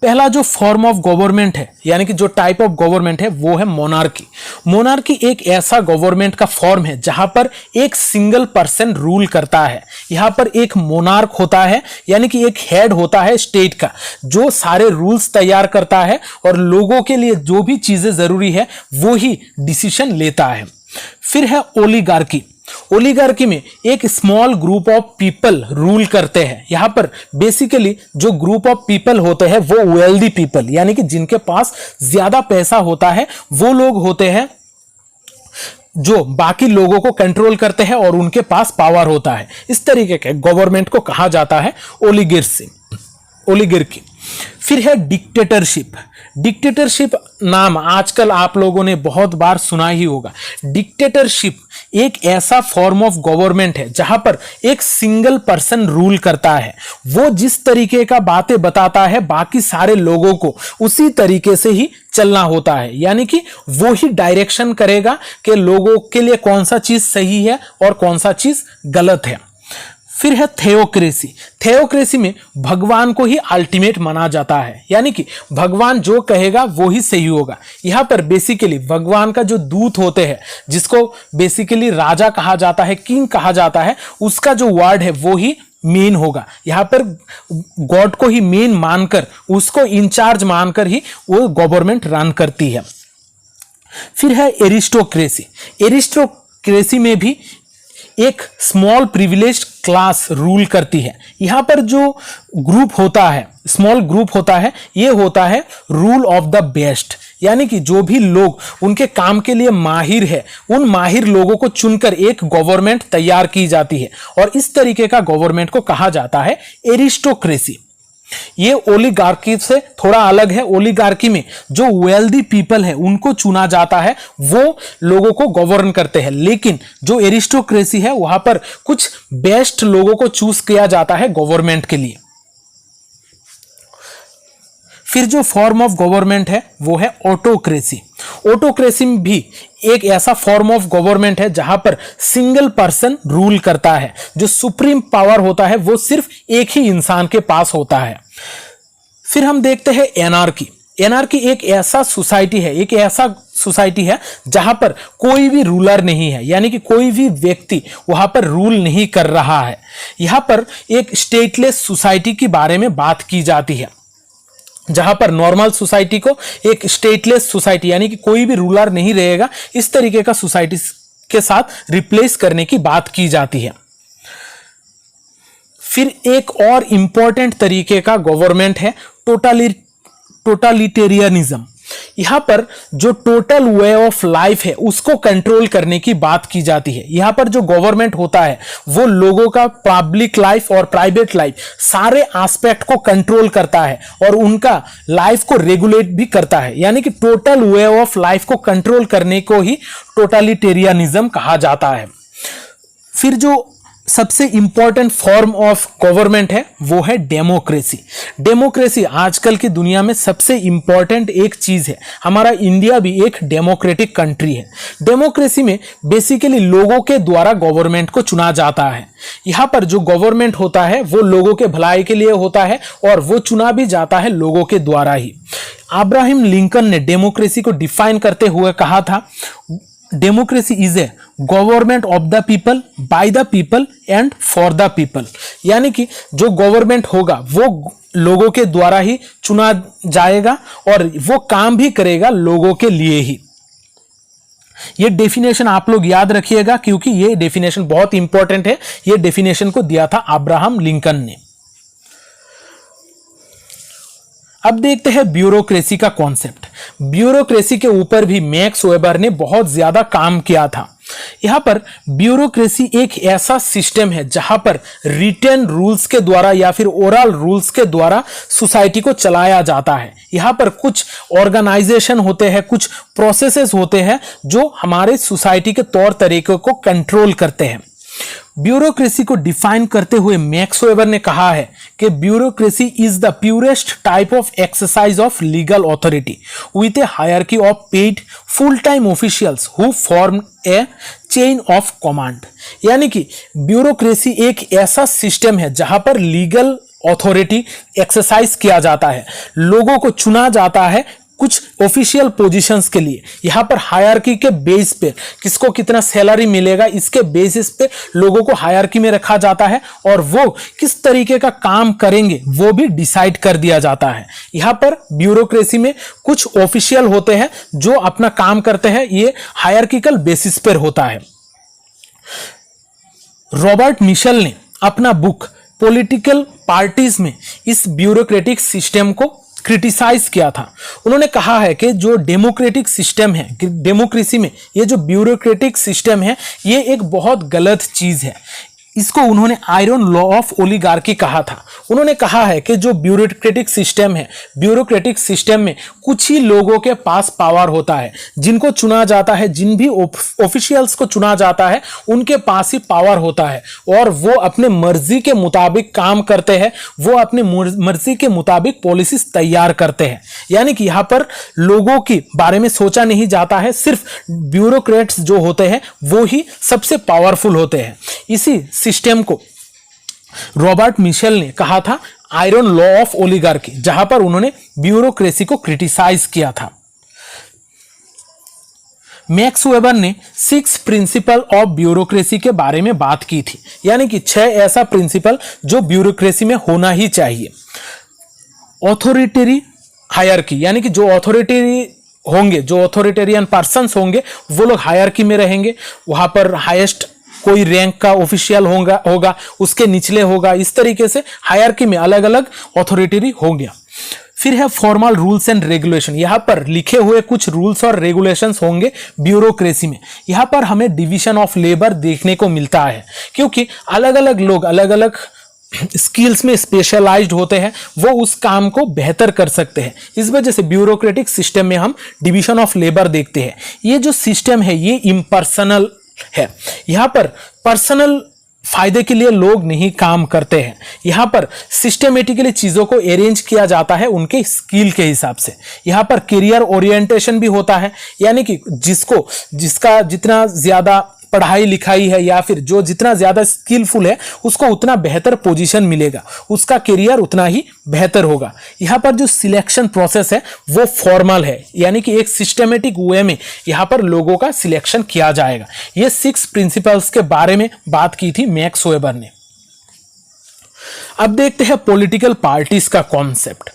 पहला जो फॉर्म ऑफ गवर्नमेंट है, यानी कि जो टाइप ऑफ गवर्नमेंट है, वो है मोनार्की। मोनार्की एक ऐसा गवर्नमेंट का फॉर्म है जहां पर एक सिंगल पर्सन रूल करता है। यहां पर एक मोनार्क होता है, यानी कि एक हेड होता है स्टेट का, जो सारे रूल्स तैयार करता है और लोगों के लिए जो भी चीजें जरूरी है वो ही डिसीजन लेता है। फिर है ओलिगार्की। ओलिगार्की में एक small group of people rule करते हैं। यहां पर बेसिकली जो ग्रुप ऑफ पीपल होते हैं वो वेल्दी पीपल, यानी कि जिनके पास ज्यादा पैसा होता है, वो लोग होते हैं जो बाकी लोगों को कंट्रोल करते हैं और उनके पास पावर होता है। इस तरीके के गवर्नमेंट को कहा जाता है ओलिगार्की। फिर है डिक्टेटरशिप। डिक्टेटरशिप नाम आजकल आप लोगों ने बहुत बार सुना ही होगा। डिक्टेटरशिप एक ऐसा फॉर्म ऑफ गवर्नमेंट है जहां पर एक सिंगल पर्सन रूल करता है। वो जिस तरीके का बातें बताता है बाकी सारे लोगों को उसी तरीके से ही चलना होता है, यानी कि वो ही डायरेक्शन करेगा कि लोगों के लिए कौन सा चीज सही है और कौन सा चीज गलत है। फिर है थियोक्रेसी। थियोक्रेसी में भगवान को ही अल्टीमेट माना जाता है, यानी कि भगवान जो कहेगा वो ही सही होगा। यहाँ पर बेसिकली भगवान का जो दूत होते हैं, जिसको बेसिकली राजा कहा जाता है, किंग कहा जाता है, उसका जो वर्ड है वो ही मेन होगा। यहाँ पर गॉड को ही मेन मानकर, उसको इंचार्ज मानकर ही वो गवर्नमेंट रन करती है। फिर है एरिस्टोक्रेसी। एरिस्टोक्रेसी में भी एक स्मॉल प्रिविलेज्ड क्लास रूल करती है। यहां पर जो ग्रुप होता है, स्मॉल ग्रुप होता है, ये होता है रूल ऑफ द बेस्ट, यानी कि जो भी लोग उनके काम के लिए माहिर है, उन माहिर लोगों को चुनकर एक गवर्नमेंट तैयार की जाती है और इस तरीके का गवर्नमेंट को कहा जाता है एरिस्टोक्रेसी। ये ओलिगार्की से थोड़ा अलग है। ओलिगार्की में जो वेल्दी पीपल है उनको चुना जाता है, वो लोगों को गवर्न करते हैं, लेकिन जो एरिस्टोक्रेसी है वहां पर कुछ बेस्ट लोगों को चूज किया जाता है गवर्नमेंट के लिए। फिर जो फॉर्म ऑफ गवर्नमेंट है वो है ऑटोक्रेसी। ऑटोक्रेसी भी एक ऐसा फॉर्म ऑफ गवर्नमेंट है जहां पर सिंगल पर्सन रूल करता है। जो सुप्रीम पावर होता है वो सिर्फ एक ही इंसान के पास होता है। फिर हम देखते हैं एनार्की। एनार्की एक ऐसा सोसाइटी है जहां पर कोई भी रूलर नहीं है, यानी कि कोई भी व्यक्ति वहां पर रूल नहीं कर रहा है। यहां पर एक स्टेटलेस सोसाइटी के बारे में बात की जाती है, जहां पर नॉर्मल सोसाइटी को एक स्टेटलेस सोसाइटी, यानी कि कोई भी रूलर नहीं रहेगा, इस तरीके का सोसाइटी के साथ रिप्लेस करने की बात की जाती है। फिर एक और इंपॉर्टेंट तरीके का गवर्नमेंट है टोटलिटेरियनिज्म। यहां पर जो टोटल वे ऑफ लाइफ है उसको कंट्रोल करने की बात की जाती है। यहां पर जो गवर्नमेंट होता है वो लोगों का पब्लिक लाइफ और प्राइवेट लाइफ सारे एस्पेक्ट को कंट्रोल करता है और उनका लाइफ को रेगुलेट भी करता है, यानी कि टोटल वे ऑफ लाइफ को कंट्रोल करने को ही टोटलिटेरियनिज्म कहा जाता है। फिर जो सबसे इंपॉर्टेंट फॉर्म ऑफ गवर्नमेंट है वो है डेमोक्रेसी। डेमोक्रेसी आजकल की दुनिया में सबसे इंपॉर्टेंट एक चीज है। हमारा इंडिया भी एक डेमोक्रेटिक कंट्री है। डेमोक्रेसी में बेसिकली लोगों के द्वारा गवर्नमेंट को चुना जाता है। यहाँ पर जो गवर्नमेंट होता है वो लोगों के भलाई के लिए होता है और वो चुना भी जाता है लोगों के द्वारा ही। अब्राहम लिंकन ने डेमोक्रेसी को डिफाइन करते हुए कहा था, democracy is a government of the people, by the people and for the people. यानी कि जो गवर्नमेंट होगा वो लोगों के द्वारा ही चुना जाएगा और वो काम भी करेगा लोगों के लिए ही। ये डेफिनेशन आप लोग याद रखिएगा क्योंकि ये डेफिनेशन बहुत इंपॉर्टेंट है। ये डेफिनेशन को दिया था अब्राहम लिंकन ने। अब देखते हैं ब्यूरोक्रेसी का कॉन्सेप्ट। ब्यूरोक्रेसी के ऊपर भी मैक्स वेबर ने बहुत ज्यादा काम किया था। यहां पर ब्यूरोक्रेसी एक ऐसा सिस्टम है जहां पर रिटन रूल्स के द्वारा या फिर ओरल रूल्स के द्वारा सोसाइटी को चलाया जाता है। यहां पर कुछ ऑर्गेनाइजेशन होते हैं, कुछ प्रोसेसेस होते हैं जो हमारे सोसाइटी के तौर तरीकों को कंट्रोल करते हैं। ब्यूरोक्रेसी को डिफाइन करते हुए मैक्स वेबर ने कहा है कि bureaucracy is the purest type of exercise of legal authority with a hierarchy of paid full time officials who form a chain of command. यानी कि ब्यूरोक्रेसी एक ऐसा सिस्टम है जहां पर लीगल अथॉरिटी एक्सरसाइज किया जाता है, लोगों को चुना जाता है कुछ ऑफिशियल पोजीशंस के लिए। यहां पर हायरार्की के बेस पे किसको कितना सैलरी मिलेगा इसके बेसिस पे लोगों को हायरार्की में रखा जाता है और वो किस तरीके का काम करेंगे वो भी डिसाइड कर दिया जाता है। यहां पर ब्यूरोक्रेसी में कुछ ऑफिशियल होते हैं जो अपना काम करते हैं, ये हायरार्किकल बेसिस पर होता है। रॉबर्ट मिशेल ने अपना बुक पॉलिटिकल पार्टीज में इस ब्यूरोक्रेटिक सिस्टम को क्रिटिसाइज किया था। उन्होंने कहा है कि जो डेमोक्रेटिक सिस्टम है, डेमोक्रेसी में ये जो ब्यूरोक्रेटिक सिस्टम है ये एक बहुत गलत चीज है। इसको उन्होंने आयरन लॉ ऑफ ओलिगार्की कहा था। उन्होंने कहा है कि जो ब्यूरोक्रेटिक सिस्टम है, ब्यूरोक्रेटिक सिस्टम में कुछ ही लोगों के पास पावर होता है, जिनको चुना जाता है, जिन भी ऑफिशियल्स को चुना जाता है उनके पास ही पावर होता है और वो अपने मर्जी के मुताबिक काम करते हैं, वो अपने मर्जी के मुताबिक पॉलिसीज तैयार करते हैं। यानी कि यहाँ पर लोगों के बारे में सोचा नहीं जाता है, सिर्फ ब्यूरोक्रेट्स जो होते हैं वो ही सबसे पावरफुल होते हैं। इसी सिस्टम को रॉबर्ट मिशेल ने कहा था आयरन लॉ ऑफ ओलिगार्की, जहां पर उन्होंने ब्यूरोक्रेसी को क्रिटिसाइज किया था। मैक्स वेबर ने 6 प्रिंसिपल ऑफ ब्यूरोक्रेसी के बारे में बात की थी, यानी कि 6 ऐसा प्रिंसिपल जो ब्यूरोक्रेसी में होना ही चाहिए। ऑथोरिटेरी हायरार्की, यानी कि जो ऑथोरिटेरी होंगे, जो ऑथोरिटेरियन पर्सन्स होंगे वो लोग हायरार्की में रहेंगे। वहां पर हाईएस्ट कोई रैंक का ऑफिशियल होगा उसके निचले होगा, इस तरीके से हायरार्की में अलग अलग ऑथोरिटेरी हो गया। फिर है फॉर्मल रूल्स एंड रेगुलेशन। यहाँ पर लिखे हुए कुछ रूल्स और रेगुलेशंस होंगे ब्यूरोक्रेसी में। यहाँ पर हमें डिवीजन ऑफ लेबर देखने को मिलता है क्योंकि अलग अलग लोग अलग अलग स्किल्स में स्पेशलाइज्ड होते हैं, वो उस काम को बेहतर कर सकते हैं। इस वजह से ब्यूरोक्रेटिक सिस्टम में हम डिवीजन ऑफ लेबर देखते हैं। ये जो सिस्टम है ये इम्पर्सनल है। यहां पर पर्सनल फायदे के लिए लोग नहीं काम करते हैं। यहां पर सिस्टमेटिकली चीजों को अरेंज किया जाता है उनके स्किल के हिसाब से। यहां पर करियर ओरिएंटेशन भी होता है, यानी कि जिसका जितना ज्यादा पढ़ाई लिखाई है या फिर जो जितना ज्यादा स्किलफुल है उसको उतना बेहतर पोजीशन मिलेगा, उसका करियर उतना ही बेहतर होगा। यहाँ पर जो सिलेक्शन प्रोसेस है वो फॉर्मल है, यानी कि एक सिस्टमेटिक वे में यहाँ पर लोगों का सिलेक्शन किया जाएगा। ये 6 प्रिंसिपल्स के बारे में बात की थी मैक्स वेबर ने। अब देखते हैं पॉलिटिकल पार्टीज का कॉन्सेप्ट।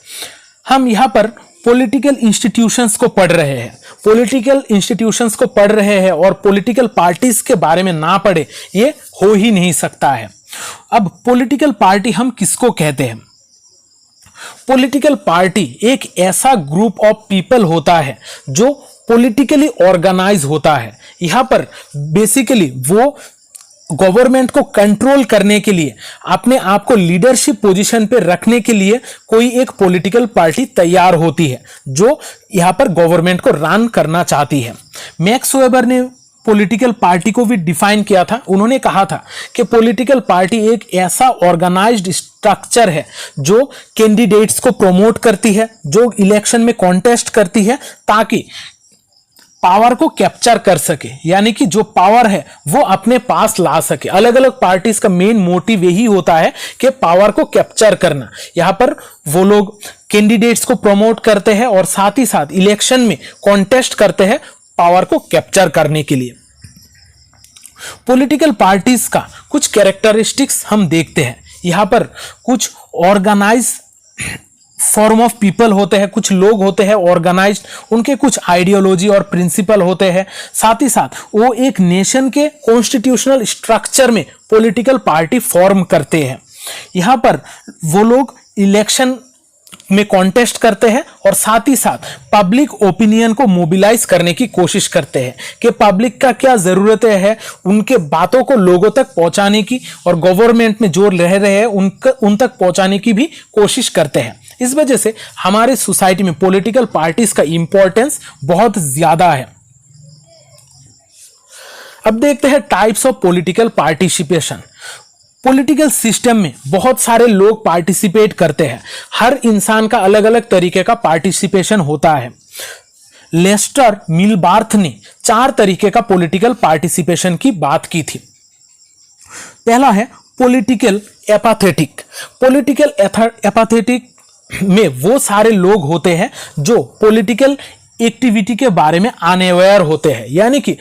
हम यहाँ पर पॉलिटिकल इंस्टीट्यूशंस को पढ़ रहे हैं, पॉलिटिकल इंस्टीट्यूशंस को पढ़ रहे हैं और पॉलिटिकल पार्टीज के बारे में ना पढ़े ये हो ही नहीं सकता है। अब पॉलिटिकल पार्टी हम किसको कहते हैं? पॉलिटिकल पार्टी एक ऐसा ग्रुप ऑफ पीपल होता है जो पॉलिटिकली ऑर्गेनाइज होता है। यहां पर बेसिकली वो गवर्नमेंट को कंट्रोल करने के लिए, अपने आप को लीडरशिप पोजीशन पे रखने के लिए कोई एक पॉलिटिकल पार्टी तैयार होती है जो यहां पर गवर्नमेंट को रन करना चाहती है। मैक्स वेबर ने पॉलिटिकल पार्टी को भी डिफाइन किया था। उन्होंने कहा था कि पॉलिटिकल पार्टी एक ऐसा ऑर्गेनाइज्ड स्ट्रक्चर है जो कैंडिडेट्स को प्रमोट करती है, जो इलेक्शन में कॉन्टेस्ट करती है ताकि पावर को कैप्चर कर सके, यानी कि जो पावर है वो अपने पास ला सके। अलग अलग पार्टीज का मेन मोटिव यही होता है कि पावर को कैप्चर करना। यहां पर वो लोग कैंडिडेट्स को प्रमोट करते हैं और साथ ही साथ इलेक्शन में कॉन्टेस्ट करते हैं पावर को कैप्चर करने के लिए। पॉलिटिकल पार्टीज का कुछ कैरेक्टरिस्टिक्स हम देखते हैं। यहां पर कुछ ऑर्गेनाइज फॉर्म ऑफ पीपल होते हैं, कुछ लोग होते हैं ऑर्गेनाइज्ड, उनके कुछ आइडियोलॉजी और प्रिंसिपल होते हैं। साथ ही साथ वो एक नेशन के कॉन्स्टिट्यूशनल स्ट्रक्चर में पॉलिटिकल पार्टी फॉर्म करते हैं। यहां पर वो लोग इलेक्शन में कॉन्टेस्ट करते हैं और साथ ही साथ पब्लिक ओपिनियन को मोबिलाइज करने की कोशिश करते हैं कि पब्लिक का क्या जरूरतें है, उनके बातों को लोगों तक पहुंचाने की और गवर्नमेंट में जो रह रहे हैं उन तक पहुंचाने की भी कोशिश करते हैं। इस वजह से हमारे सोसाइटी में पॉलिटिकल पार्टीज का इंपॉर्टेंस बहुत ज्यादा है। अब देखते हैं types of political participation. Political system में बहुत सारे लोग पार्टिसिपेट करते हैं। हर इंसान का अलग अलग तरीके का पार्टिसिपेशन होता है। लेस्टर मिलबार्थ ने 4 तरीके का पॉलिटिकल पार्टिसिपेशन की बात की थी। पहला है पॉलिटिकल एपाथेटिक। पॉलिटिकल एपाथेटिक में वो सारे लोग होते हैं जो पॉलिटिकल एक्टिविटी के बारे में अनअवेयर होते हैं, यानी कि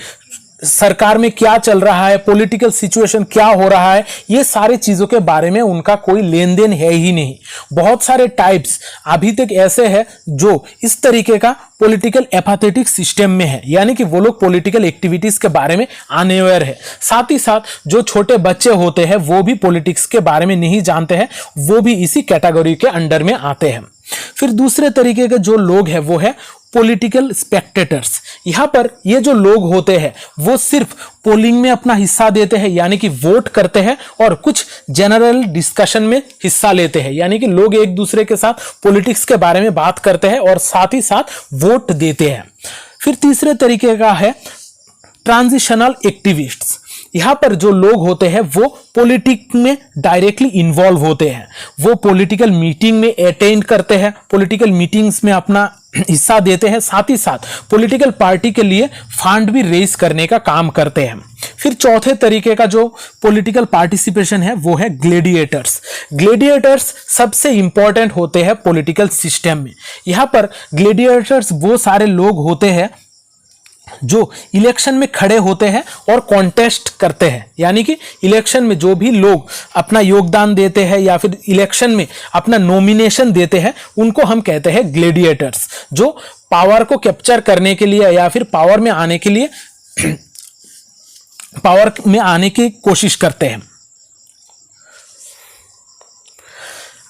सरकार में क्या चल रहा है, पॉलिटिकल सिचुएशन क्या हो रहा है, ये सारी चीजों के बारे में उनका कोई लेन देन है ही नहीं। बहुत सारे टाइप्स अभी तक ऐसे हैं जो इस तरीके का पॉलिटिकल एपाथेटिक सिस्टम में है, यानी कि वो लोग पॉलिटिकल एक्टिविटीज के बारे में अनअवेयर है। साथ ही साथ जो छोटे बच्चे होते हैं वो भी पॉलिटिक्स के बारे में नहीं जानते हैं, वो भी इसी कैटेगरी के अंडर में आते हैं। फिर दूसरे तरीके के जो लोग हैं वो है पॉलिटिकल स्पेक्टेटर्स। यहां पर ये जो लोग होते हैं वो सिर्फ पोलिंग में अपना हिस्सा देते हैं, यानी कि वोट करते हैं और कुछ जनरल डिस्कशन में हिस्सा लेते हैं, यानी कि लोग एक दूसरे के साथ पॉलिटिक्स के बारे में बात करते हैं और साथ ही साथ वोट देते हैं। फिर तीसरे तरीके का है ट्रांजिशनल एक्टिविस्ट्स। यहां पर जो लोग होते हैं वो पॉलिटिक्स में डायरेक्टली इन्वॉल्व होते हैं। वो पॉलिटिकल मीटिंग में अटेंड करते हैं, पॉलिटिकल मीटिंग्स में अपना हिस्सा देते हैं, साथ ही साथ पॉलिटिकल पार्टी के लिए फंड भी रेज करने का काम करते हैं। फिर चौथे तरीके का जो पॉलिटिकल पार्टिसिपेशन है वो है ग्लेडिएटर्स। ग्लेडिएटर्स सबसे इंपॉर्टेंट होते हैं पॉलिटिकल सिस्टम में। यहां पर ग्लेडिएटर्स वो सारे लोग होते हैं जो इलेक्शन में खड़े होते हैं और कॉन्टेस्ट करते हैं, यानी कि इलेक्शन में जो भी लोग अपना योगदान देते हैं या फिर इलेक्शन में अपना नॉमिनेशन देते हैं उनको हम कहते हैं ग्लेडिएटर्स, जो पावर को कैप्चर करने के लिए या फिर पावर में आने के लिए पावर में आने की कोशिश करते हैं।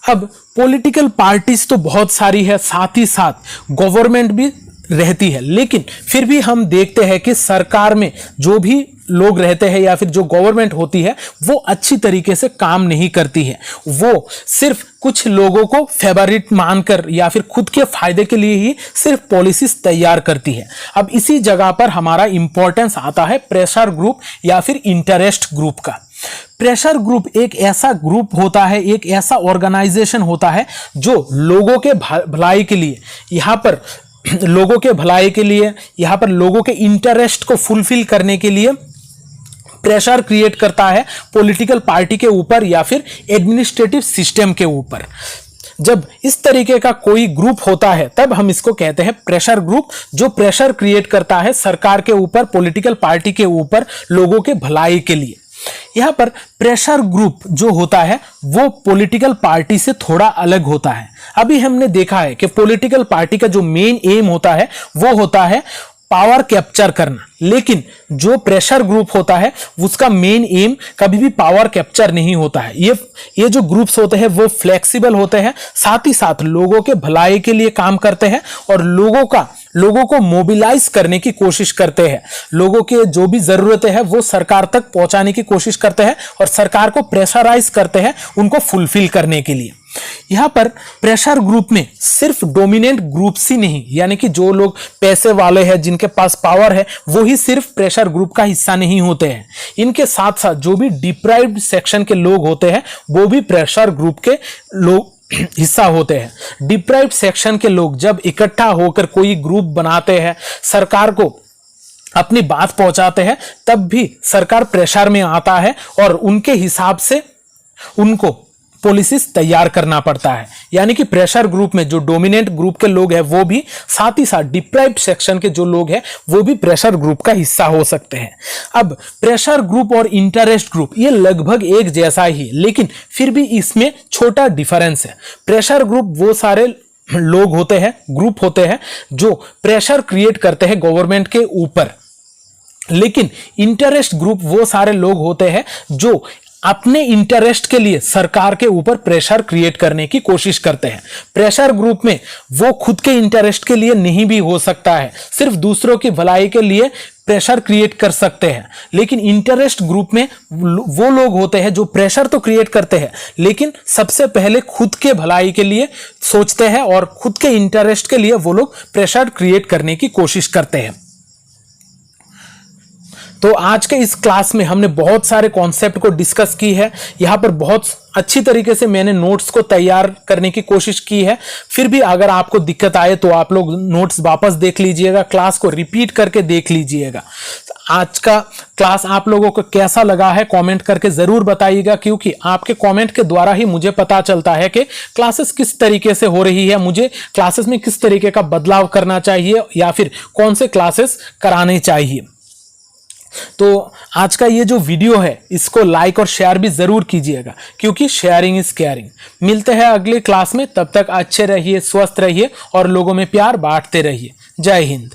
अब पॉलिटिकल पार्टीज तो बहुत सारी है, साथ ही साथ गवर्नमेंट भी रहती है, लेकिन फिर भी हम देखते हैं कि सरकार में जो भी लोग रहते हैं या फिर जो गवर्नमेंट होती है वो अच्छी तरीके से काम नहीं करती है। वो सिर्फ कुछ लोगों को फेवरेट मानकर या फिर खुद के फायदे के लिए ही सिर्फ पॉलिसीज तैयार करती है। अब इसी जगह पर हमारा इंपॉर्टेंस आता है प्रेशर ग्रुप या फिर इंटरेस्ट ग्रुप का। प्रेशर ग्रुप एक ऐसा ग्रुप होता है, एक ऐसा ऑर्गेनाइजेशन होता है जो लोगों के भलाई के लिए, यहाँ पर लोगों के भलाई के लिए, यहाँ पर लोगों के इंटरेस्ट को फुलफिल करने के लिए प्रेशर क्रिएट करता है पॉलिटिकल पार्टी के ऊपर या फिर एडमिनिस्ट्रेटिव सिस्टम के ऊपर। जब इस तरीके का कोई ग्रुप होता है तब हम इसको कहते हैं प्रेशर ग्रुप, जो प्रेशर क्रिएट करता है सरकार के ऊपर, पॉलिटिकल पार्टी के ऊपर लोगों के भलाई के लिए। यहां पर प्रेशर ग्रुप जो होता है वो पॉलिटिकल पार्टी से थोड़ा अलग होता है। अभी हमने देखा है कि पॉलिटिकल पार्टी का जो मेन एम होता है वो होता है पावर कैप्चर करना, लेकिन जो प्रेशर ग्रुप होता है उसका मेन एम कभी भी पावर कैप्चर नहीं होता है। ये जो ग्रुप्स होते हैं वो फ्लेक्सिबल होते हैं, साथ ही साथ लोगों के भलाई के लिए काम करते हैं और लोगों को मोबिलाइज करने की कोशिश करते हैं। लोगों के जो भी जरूरतें हैं वो सरकार तक पहुंचाने की कोशिश करते हैं और सरकार को प्रेशराइज करते हैं उनको फुलफिल करने के लिए। यहाँ पर प्रेशर ग्रुप में सिर्फ डोमिनेंट ग्रुप्स ही नहीं, यानी कि जो लोग पैसे वाले हैं, जिनके पास पावर है, वो ही सिर्फ प्रेशर ग्रुप का हिस्सा नहीं होते हैं। इनके साथ साथ जो भी डिप्राइव्ड सेक्शन के लोग होते हैं वो भी प्रेशर ग्रुप के लोग हिस्सा होते हैं। डिप्राइव्ड सेक्शन के लोग जब इकट्ठा होकर कोई ग्रुप बनाते हैं, सरकार को अपनी बात पहुंचाते हैं, तब भी सरकार प्रेशर में आता है और उनके हिसाब से उनको पॉलिसीज तैयार करना पड़ता है। यानी कि प्रेशर ग्रुप में जो डोमिनेंट ग्रुप के लोग हैं वो भी, साथ ही साथ डिप्राइव्ड सेक्शन के जो लोग हैं वो भी प्रेशर ग्रुप का हिस्सा हो सकते हैं। अब प्रेशर ग्रुप और इंटरेस्ट ग्रुप ये लगभग एक जैसा ही, लेकिन फिर भी इसमें छोटा डिफरेंस है। प्रेशर ग्रुप वो सारे लोग होते हैं, ग्रुप होते हैं जो प्रेशर क्रिएट करते हैं गवर्नमेंट के ऊपर, लेकिन इंटरेस्ट ग्रुप वो सारे लोग होते हैं जो अपने इंटरेस्ट के लिए सरकार के ऊपर प्रेशर क्रिएट करने की कोशिश करते हैं। प्रेशर ग्रुप में वो खुद के इंटरेस्ट के लिए नहीं भी हो सकता है, सिर्फ दूसरों की भलाई के लिए प्रेशर क्रिएट कर सकते हैं। लेकिन इंटरेस्ट ग्रुप में वो लोग होते हैं जो प्रेशर तो क्रिएट करते हैं, लेकिन सबसे पहले खुद के भलाई के लिए सोचते हैं और खुद के इंटरेस्ट के लिए वो लोग प्रेशर क्रिएट करने की कोशिश करते हैं। तो आज के इस क्लास में हमने बहुत सारे कॉन्सेप्ट को डिस्कस की है। यहाँ पर बहुत अच्छी तरीके से मैंने नोट्स को तैयार करने की कोशिश की है। फिर भी अगर आपको दिक्कत आए तो आप लोग नोट्स वापस देख लीजिएगा, क्लास को रिपीट करके देख लीजिएगा। आज का क्लास आप लोगों को कैसा लगा है कमेंट करके जरूर बताइएगा, क्योंकि आपके कमेंट के द्वारा ही मुझे पता चलता है कि क्लासेस किस तरीके से हो रही है, मुझे क्लासेस में किस तरीके का बदलाव करना चाहिए या फिर कौन से क्लासेस कराने चाहिए। तो आज का ये जो वीडियो है इसको लाइक और शेयर भी जरूर कीजिएगा, क्योंकि शेयरिंग इज केयरिंग। मिलते हैं अगले क्लास में, तब तक अच्छे रहिए, स्वस्थ रहिए और लोगों में प्यार बांटते रहिए। जय हिंद।